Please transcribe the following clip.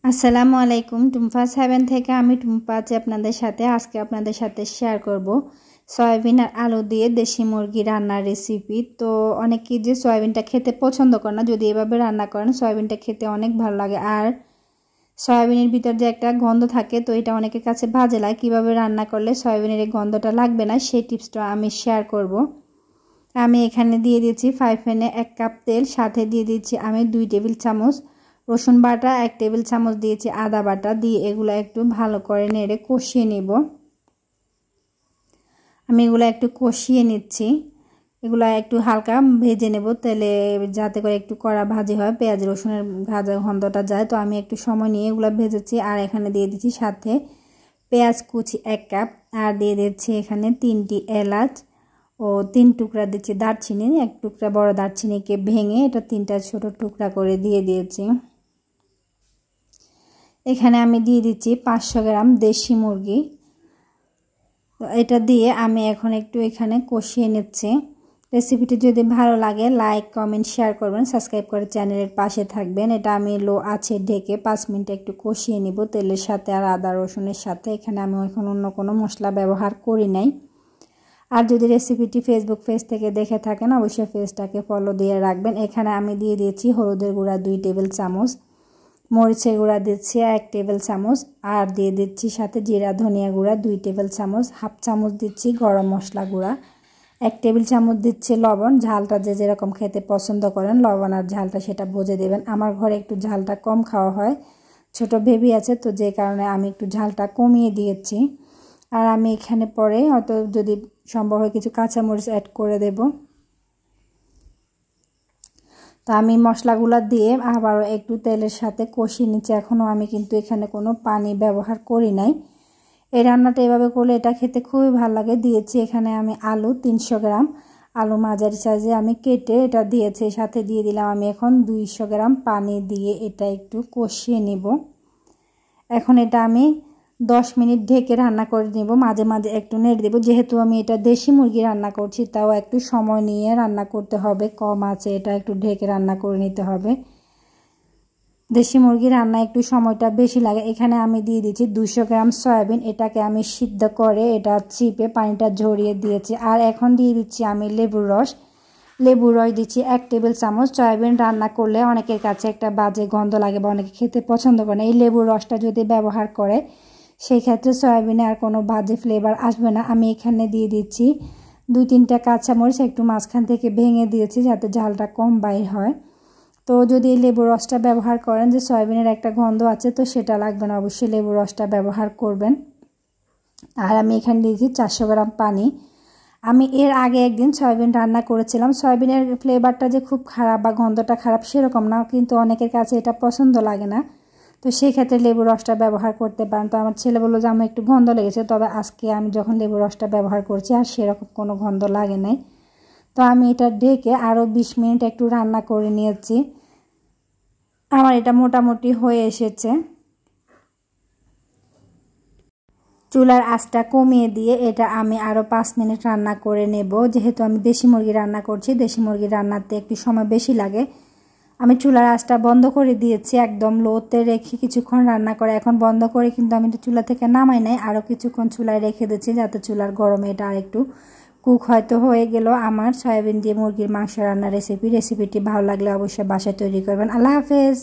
আসসালামু আলাইকুম। টুম্পাস হেভেন থেকে আমি টুম্পা আছি আপনাদের সাথে। আজকে আপনাদের সাথে শেয়ার করব সয়াবিন আর আলু দিয়ে দেশি মুরগি রান্নার রেসিপি। তো অনেকেই যে সয়াবিনটা খেতে পছন্দ করে না, যদি এভাবে রান্না করেন সয়াবিনটা খেতে অনেক ভালো লাগে। আর সয়াবিনের ভিতর যে একটা গন্ধ থাকে, তো এটা অনেকের কাছে বাজে লাগে। কীভাবে রান্না করলে সয়াবিনের এই গন্ধটা লাগবে না, সেই টিপসটা আমি শেয়ার করব। আমি এখানে দিয়ে দিচ্ছি ফ্রাই প্যানে 1 কাপ তেল, সাথে দিয়ে দিচ্ছি আমি 2 টেবিল চামচ রসুন বাটা, 1 টেবিল চামচ দিয়েছি আদা বাটা, দিয়ে এগুলো একটু ভালো করে নেড়ে কষিয়ে নেব। আমি এগুলো একটু কষিয়ে নিচ্ছি, এগুলো একটু হালকা ভেজে নেব তেলে, যাতে করে একটু কড়া ভাজি হয়, পেঁয়াজ রসুনের ভাজা গন্ধটা যায়। তো আমি একটু সময় নিয়ে এগুলো ভেজেছি। আর এখানে দিয়ে দিচ্ছি সাথে পেঁয়াজ কুচি 1 কাপ, আর দিয়ে দিচ্ছি এখানে 3টি এলাচ ও 3 টুকরা দিচ্ছি দারচিনি, 1 টুকরা বড় দারচিনিকে ভেঙে এটা 3টা ছোট টুকরা করে দিয়ে দিয়েছি। এখানে আমি দিয়ে দিচ্ছি 500 গ্রাম দেশি মুরগি। তো এটা দিয়ে আমি এখন একটু এখানে কষিয়ে নিচ্ছি। রেসিপিটি যদি ভালো লাগে লাইক কমেন্ট শেয়ার করবেন, সাবস্ক্রাইব করে চ্যানেলের পাশে থাকবেন। এটা আমি লো আছে ঢেকে 5 মিনিট একটু কষিয়ে নিব তেলের সাথে আর আদা রসুনের সাথে। এখানে আমি এখন অন্য কোনো মশলা ব্যবহার করি নাই। আর যদি রেসিপিটি ফেসবুক পেজ থেকে দেখে থাকেন অবশ্যই পেজটাকে ফলো দিয়ে রাখবেন। এখানে আমি দিয়ে দিয়েছি হলুদের গুঁড়া 2 টেবিল চামচ, মরিচের গুঁড়া দিচ্ছি 1 টেবিল চামচ, আর দিয়ে দিচ্ছি সাথে জিরা ধনিয়া গুঁড়া 2 টেবিল চামচ, হাফ চামচ দিচ্ছি গরম মশলা গুঁড়া, 1 টেবিল চামচ দিচ্ছি লবণ। ঝালটা যে যেরকম খেতে পছন্দ করেন লবণ আর ঝালটা সেটা বুঝে দেবেন। আমার ঘরে একটু ঝালটা কম খাওয়া হয়, ছোট বেবি আছে, তো যে কারণে আমি একটু ঝালটা কমিয়ে দিয়েছি। আর আমি এখানে পরে হয়তো যদি সম্ভব হয় কিছু কাঁচামরিচ অ্যাড করে দেব। তো আমি মশলাগুলো দিয়ে আবারও একটু তেলের সাথে কষিয়ে নিচ্ছি। এখনও আমি কিন্তু এখানে কোনো পানি ব্যবহার করি নাই। এই রান্নাটা এভাবে করলে এটা খেতে খুবই ভালো লাগে। দিয়েছি এখানে আমি আলু 300 গ্রাম, আলু মাঝারি সাইজে আমি কেটে এটা দিয়েছি। সাথে দিয়ে দিলাম আমি এখন 200 গ্রাম পানি, দিয়ে এটা একটু কষিয়ে নিব। এখন এটা আমি 10 মিনিট ঢেকে রান্না করে নেব, মাঝে মাঝে একটু নেড়ে দেবো। যেহেতু আমি এটা দেশি মুরগি রান্না করছি, তাও একটু সময় নিয়ে রান্না করতে হবে, কম আছে এটা একটু ঢেকে রান্না করে নিতে হবে। দেশি মুরগি রান্না একটু সময়টা বেশি লাগে। এখানে আমি দিয়ে দিচ্ছি 200 গ্রাম সয়াবিন, এটাকে আমি সিদ্ধ করে এটা চিপে পানিটা ঝরিয়ে দিয়েছি। আর এখন দিয়ে দিচ্ছি আমি লেবুর রস দিচ্ছি 1 টেবিল চামচ। সয়াবিন রান্না করলে অনেকের কাছে একটা বাজে গন্ধ লাগে বা অনেকে খেতে পছন্দ করে না। এই লেবুর রসটা যদি ব্যবহার করে সেই ক্ষেত্রে সয়াবিনে আর কোনো বাজে ফ্লেভার আসবে না। আমি এখানে দিয়ে দিচ্ছি 2-3টা কাঁচামরিচ একটু মাঝখান থেকে ভেঙে দিয়েছি যাতে ঝালটা কম বাইর হয়। তো যদি লেবুর রসটা ব্যবহার করেন যে সয়াবিনের একটা গন্ধ আছে, তো সেটা লাগবে না, অবশ্যই লেবুর রসটা ব্যবহার করবেন। আর আমি এখানে দিয়েছি 400 গ্রাম পানি। আমি এর আগে একদিন সয়াবিন রান্না করেছিলাম। সয়াবিনের ফ্লেভারটা যে খুব খারাপ বা গন্ধটা খারাপ সেরকম না, কিন্তু অনেকের কাছে এটা পছন্দ লাগে না, তো সেই ক্ষেত্রে লেবুর রসটা ব্যবহার করতে পারেন। তো আমার ছেলে বললো যে আমার একটু গন্ধ লেগেছে, তবে আজকে আমি যখন লেবুর রসটা ব্যবহার করছি আর সেরকম কোনো গন্ধ লাগে নাই। তো আমি এটা ঢেকে আরও 20 মিনিট একটু রান্না করে নিয়েছি। আমার এটা মোটামুটি হয়ে এসেছে। চুলার আঁচটা কমিয়ে দিয়ে এটা আমি আরও 5 মিনিট রান্না করে নেব। যেহেতু আমি দেশি মুরগি রান্না করছি, দেশি মুরগি রান্নাতে একটু সময় বেশি লাগে। আমি চুলার আঁচটা বন্ধ করে দিয়েছি, একদম লোতে রেখে কিছুক্ষণ রান্না করে এখন বন্ধ করে কিন্তু আমি চুলা থেকে নামাই নাই, আরও কিছুক্ষণ চুলায় রেখে দিচ্ছি যাতে চুলার গরমে এটা আরেকটু কুক হয়তো হয়ে গেল আমার সয়াবিন দিয়ে মুরগির মাংস রান্নার রেসিপিটি ভালো লাগলে অবশ্যই বাসায় তৈরি করবেন। আল্লাহ হাফেজ।